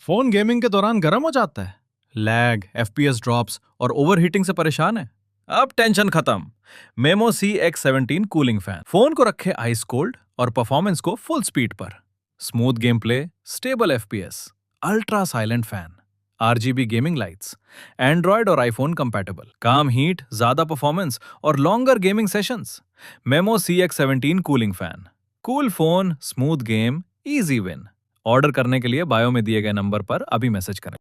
Phone gaming के दौरान गर्म हो जाता है, लैग, एफपीएस ड्रॉप्स और ओवरहीटिंग से परेशान है? अब टेंशन खत्म। Memo CX17 cooling fan phone को रखे आइस कोल्ड और परफॉर्मेंस को फुल स्पीड पर। Smooth game play, stable FPS, ultra silent fan, RGB gaming lights, Android और आईफोन कंपैटिबल, काम हीट, ज्यादा परफॉर्मेंस और longer gaming sessions. Memo CX17 cooling fan, cool phone, smooth game, easy win. Order करने के लिए bio में दिए गए नंबर पर अभी मैसेज करें।